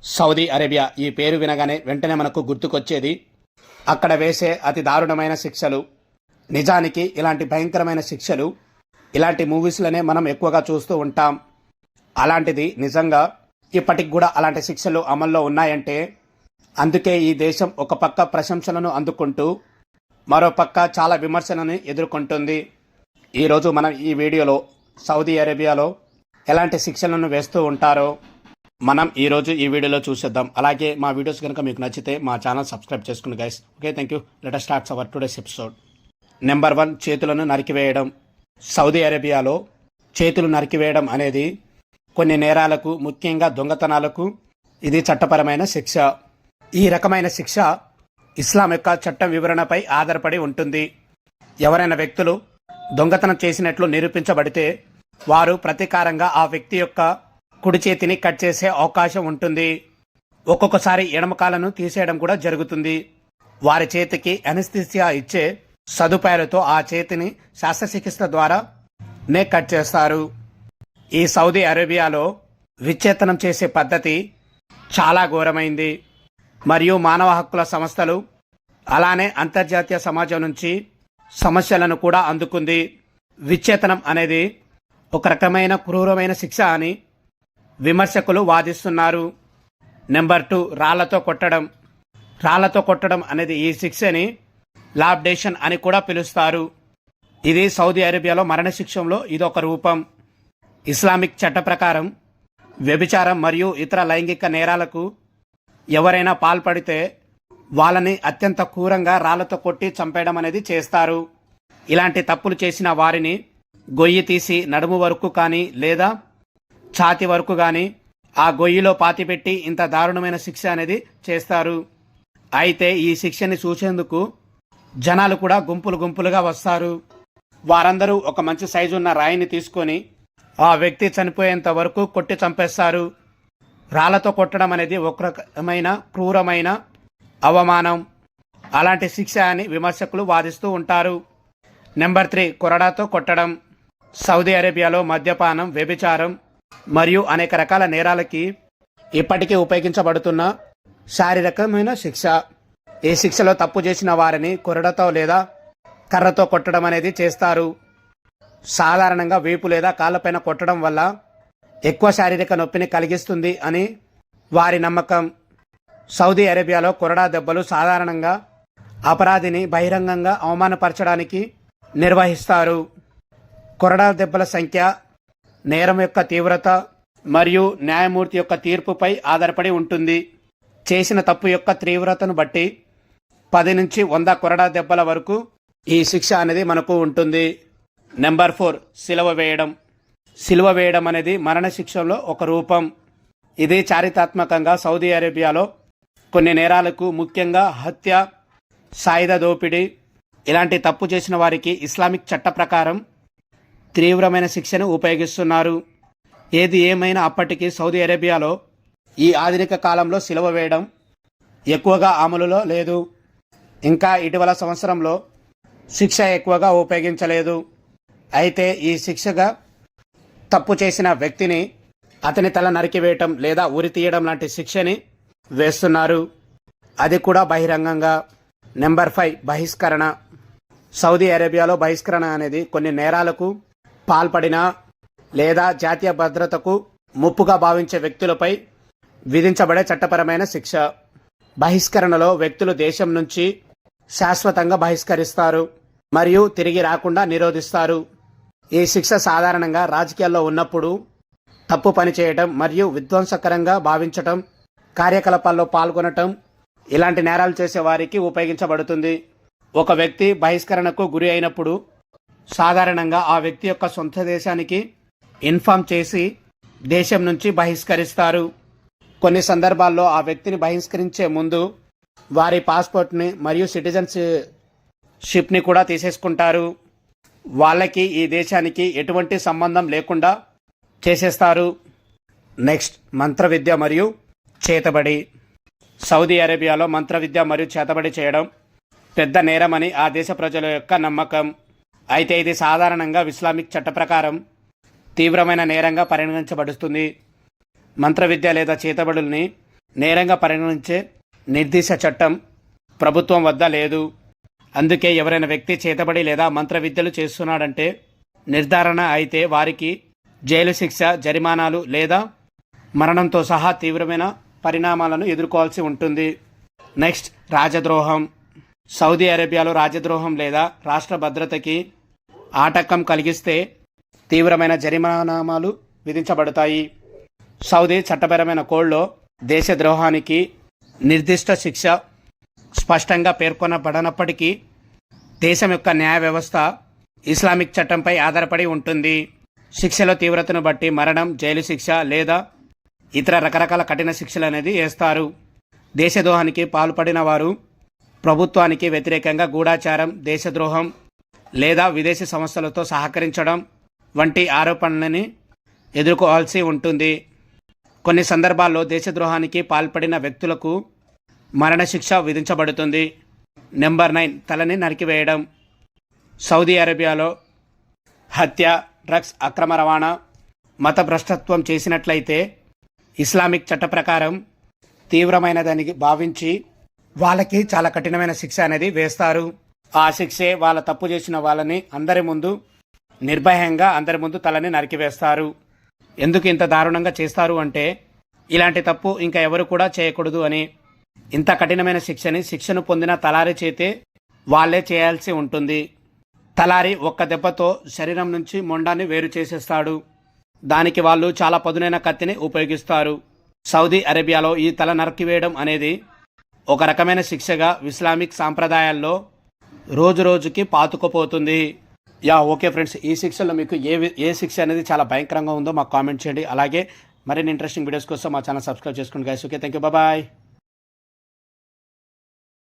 Saudi Arabia ఈ పేరు వినగానే వెంటనే మనకు గుర్తుకొచ్చేది అక్కడ వేసే అతి దారుణమైన శిక్షలు. నిజానికి ఇలాంటి భయంకరమైన శిక్షలు ఇలాంటి మూవీస్లోనే మనం ఎక్కువగా చూస్తూ ఉంటాం. అలాంటిది నిజంగా ఇప్పటికి కూడా అలాంటి శిక్షలు అమల్లో ఉన్నాయంటే అందుకే ఈ దేశం ఒక పక్క ప్రశంసలను అందుకుంటూ మరో పక్క చాలా విమర్శలను ఎదుర్కొంటుంది. ఈరోజు మనం ఈ వీడియోలో సౌదీ అరేబియాలో ఎలాంటి శిక్షలను వేస్తూ ఉంటారో మనం ఈరోజు ఈ వీడియోలో చూసేద్దాం. అలాగే మా వీడియోస్ కనుక మీకు నచ్చితే మా ఛానల్ సబ్స్క్రైబ్ చేసుకోండి guys. Okay, thank you. Let us start our today's episode. Number 1, చేతులను నరికివేయడం. సౌదీ అరేబియాలో చేతులు నరికివేయడం అనేది కొన్ని నేరాలకు, ముఖ్యంగా దొంగతనాలకు ఇది చట్టపరమైన శిక్ష. ఈ రకమైన శిక్ష ఇస్లాం యొక్క చట్టం వివరణపై ఆధారపడి ఉంటుంది. ఎవరైనా వ్యక్తులు దొంగతనం చేసినట్లు నిరూపించబడితే వారు ప్రతీకారంగా ఆ వ్యక్తి యొక్క కుడి చేతిని కట్ చేసే అవకాశం ఉంటుంది. ఒక్కొక్కసారి ఎడమ కాలను తీసేయడం కూడా జరుగుతుంది. వారి చేతికి అనస్థీసియా ఇచ్చే సదుపాయాలతో ఆ చేతిని శస్త్రచికిత్స ద్వారా కట్ చేస్తారు. ఈ సౌదీ అరేబియాలో విచ్ఛేదనం చేసే పద్ధతి చాలా ఘోరమైంది మరియు మానవ హక్కుల సంస్థలు అలానే అంతర్జాతీయ సమాజం నుంచి సమస్యలను కూడా అందుకుంది. విచ్ఛేదనం అనేది ఒక రకమైన క్రూరమైన శిక్ష అని విమర్శకులు వాదిస్తున్నారు. నెంబర్ 2, రాళ్లతో కొట్టడం. రాళ్లతో కొట్టడం అనేది ఈ శిక్షని లాబ్డేషన్ అని కూడా పిలుస్తారు. ఇది సౌదీ అరేబియాలో మరణశిక్షలో ఇదొక రూపం. ఇస్లామిక్ చట్ట ప్రకారం వ్యభిచారం మరియు ఇతర లైంగిక నేరాలకు ఎవరైనా పాల్పడితే వాళ్ళని అత్యంత క్రూరంగా రాళ్లతో కొట్టి చంపేయడం అనేది చేస్తారు. ఇలాంటి తప్పులు చేసిన వారిని గొయ్యి తీసి నడుము వరకు కానీ లేదా ఛాతి వరకు కానీ ఆ గొయ్యిలో పాతిపెట్టి ఇంత దారుణమైన శిక్ష అనేది చేస్తారు. అయితే ఈ శిక్షని చూసేందుకు జనాలు కూడా గుంపులు గుంపులుగా వస్తారు. వారందరూ ఒక మంచి సైజు ఉన్న రాయిని తీసుకొని ఆ వ్యక్తి చనిపోయేంత వరకు కొట్టి చంపేస్తారు. రాళ్లతో కొట్టడం అనేది ఒక రకమైన క్రూరమైన అవమానం. అలాంటి శిక్ష అని విమర్శకులు వాదిస్తూ ఉంటారు. నెంబర్ 3, కొరడాతో కొట్టడం. సౌదీ అరేబియాలో మద్యపానం, వ్యభిచారం మరియు అనేక రకాల నేరాలకి ఇప్పటికీ ఉపయోగించబడుతున్న శారీరకమైన శిక్ష. ఈ శిక్షలో తప్పు చేసిన వారిని కొరడతో లేదా కర్రతో కొట్టడం అనేది చేస్తారు. సాధారణంగా వీపు లేదా కాళ్ళపైన కొట్టడం వల్ల ఎక్కువ శారీరక నొప్పిని కలిగిస్తుంది అని వారి నమ్మకం. సౌదీ అరేబియాలో కొరడా దెబ్బలు సాధారణంగా అపరాధిని బహిరంగంగా అవమానపరచడానికి నిర్వహిస్తారు. కొరడా దెబ్బల సంఖ్య నేరం యొక్క తీవ్రత మరియు న్యాయమూర్తి యొక్క తీర్పుపై ఆధారపడి ఉంటుంది. చేసిన తప్పు యొక్క తీవ్రతను బట్టి 10 నుంచి 100 కొరడా దెబ్బల వరకు ఈ శిక్ష అనేది మనకు ఉంటుంది. నెంబర్ 4, సిలువ వేయడం. సిలువ వేయడం అనేది మరణశిక్షలో ఒక రూపం. ఇది చారిత్రాత్మకంగా సౌదీ అరేబియాలో కొన్ని నేరాలకు, ముఖ్యంగా హత్య, సాయుధ దోపిడీ ఇలాంటి తప్పు చేసిన వారికి ఇస్లామిక్ చట్ట ప్రకారం తీవ్రమైన శిక్షను ఉపయోగిస్తున్నారు. ఏది ఏమైనా అప్పటికి సౌదీ అరేబియాలో ఈ ఆధునిక కాలంలో సిలువ వేయడం ఎక్కువగా అమలులో లేదు. ఇంకా ఇటీవల సంవత్సరంలో శిక్ష ఎక్కువగా ఉపయోగించలేదు. అయితే ఈ శిక్షగా తప్పు చేసిన వ్యక్తిని అతని తల నరికివేయటం లేదా ఉరి తీయడం లాంటి శిక్షని వేస్తున్నారు. అది కూడా బహిరంగంగా. నెంబర్ 5, బహిష్కరణ. సౌదీ అరేబియాలో బహిష్కరణ అనేది కొన్ని నేరాలకు పాల్పడిన లేదా జాతీయ భద్రతకు ముప్పుగా భావించే వ్యక్తులపై విధించబడే చట్టపరమైన శిక్ష. బహిష్కరణలో వ్యక్తులు దేశం నుంచి శాశ్వతంగా బహిష్కరిస్తారు మరియు తిరిగి రాకుండా నిరోధిస్తారు. ఈ శిక్ష సాధారణంగా రాజకీయాల్లో ఉన్నప్పుడు తప్పు పని చేయటం మరియు విధ్వంసకరంగా భావించటం, కార్యకలాపాల్లో పాల్గొనటం ఇలాంటి నేరాలు చేసే వారికి ఉపయోగించబడుతుంది. ఒక వ్యక్తి బహిష్కరణకు గురి అయినప్పుడు సాధారణంగా ఆ వ్యక్తి యొక్క సొంత దేశానికి ఇన్ఫార్మ్ చేసి దేశం నుంచి బహిష్కరిస్తారు. కొన్ని సందర్భాల్లో ఆ వ్యక్తిని బహిష్కరించే ముందు వారి పాస్పోర్ట్ని మరియు సిటిజన్షిప్ని కూడా తీసేసుకుంటారు. వాళ్ళకి ఈ దేశానికి ఎటువంటి సంబంధం లేకుండా చేసేస్తారు. నెక్స్ట్, మంత్ర విద్య మరియు చేతబడి. సౌదీ అరేబియాలో మంత్ర విద్య మరియు చేతబడి చేయడం పెద్ద నేరమని ఆ దేశ ప్రజల యొక్క నమ్మకం. అయితే ఇది సాధారణంగా ఇస్లామిక్ చట్ట ప్రకారం తీవ్రమైన నేరంగా పరిగణించబడుతుంది. మంత్ర విద్య లేదా చేతబడుల్ని నేరంగా పరిగణించే నిర్దిష్ట చట్టం ప్రభుత్వం వద్ద లేదు. అందుకే ఎవరైనా వ్యక్తి చేతబడి లేదా మంత్ర విద్యలు చేస్తున్నాడంటే నిర్ధారణ అయితే వారికి జైలు శిక్ష, జరిమానాలు లేదా మరణంతో సహా తీవ్రమైన పరిణామాలను ఎదుర్కోవాల్సి ఉంటుంది. నెక్స్ట్, రాజద్రోహం. సౌదీ అరేబియాలో రాజద్రోహం లేదా రాష్ట్ర భద్రతకి ఆటంకం కలిగిస్తే తీవ్రమైన జరిమానాలు విధించబడతాయి. సౌదీ చట్టపరమైన కోడ్లో దేశద్రోహానికి నిర్దిష్ట శిక్ష స్పష్టంగా పేర్కొనబడనప్పటికీ దేశం యొక్క న్యాయ వ్యవస్థ ఇస్లామిక్ చట్టంపై ఆధారపడి ఉంటుంది. శిక్షల తీవ్రతను బట్టి మరణం, జైలు శిక్ష లేదా ఇతర రకరకాల కఠిన శిక్షలు అనేది వేస్తారు. దేశద్రోహానికి పాల్పడిన వారు ప్రభుత్వానికి వ్యతిరేకంగా గూఢాచారం, దేశద్రోహం లేదా విదేశీ సంస్థలతో సహకరించడం వంటి ఆరోపణలని ఎదుర్కోవాల్సి ఉంటుంది. కొన్ని సందర్భాల్లో దేశద్రోహానికి పాల్పడిన వ్యక్తులకు మరణశిక్ష విధించబడుతుంది. నెంబర్ 9, తలని నరికివేయడం. సౌదీ అరేబియాలో హత్య, డ్రగ్స్ అక్రమ రవాణా, మత భ్రష్టత్వం చేసినట్లయితే ఇస్లామిక్ చట్ట ప్రకారం తీవ్రమైనదని భావించి వాళ్ళకి చాలా కఠినమైన శిక్ష అనేది వేస్తారు. ఆ శిక్షే వాళ్ళ తప్పు చేసిన వాళ్ళని నిర్భయంగా అందరి ముందు తలని నరికివేస్తారు. ఎందుకు ఇంత దారుణంగా చేస్తారు అంటే ఇలాంటి తప్పు ఇంకా ఎవరు కూడా చేయకూడదు అని. ఇంత కఠినమైన శిక్షను పొందిన తలారి చేతే వాళ్ళే చేయాల్సి ఉంటుంది. తలారి ఒక్క దెబ్బతో శరీరం నుంచి మొండాన్ని వేరు చేసేస్తాడు. దానికి వాళ్ళు చాలా పదునైన కత్తిని ఉపయోగిస్తారు. సౌదీ అరేబియాలో ఈ తల నరికివేయడం అనేది ఒక రకమైన శిక్షగా ఇస్లామిక్ సాంప్రదాయాల్లో రోజు రోజుకి పాతుకుపోతుంది. ఓకే ఫ్రెండ్స్, ఈ శిక్షలో మీకు ఏ శిక్ష అనేది చాలా భయంకరంగా ఉందో మాకు కామెంట్ చేయండి. అలాగే మరిన్ని ఇంట్రెస్టింగ్ వీడియోస్ కోసం మా ఛానల్ సబ్స్క్రైబ్ చేసుకోండి guys. Okay, thank you, bye.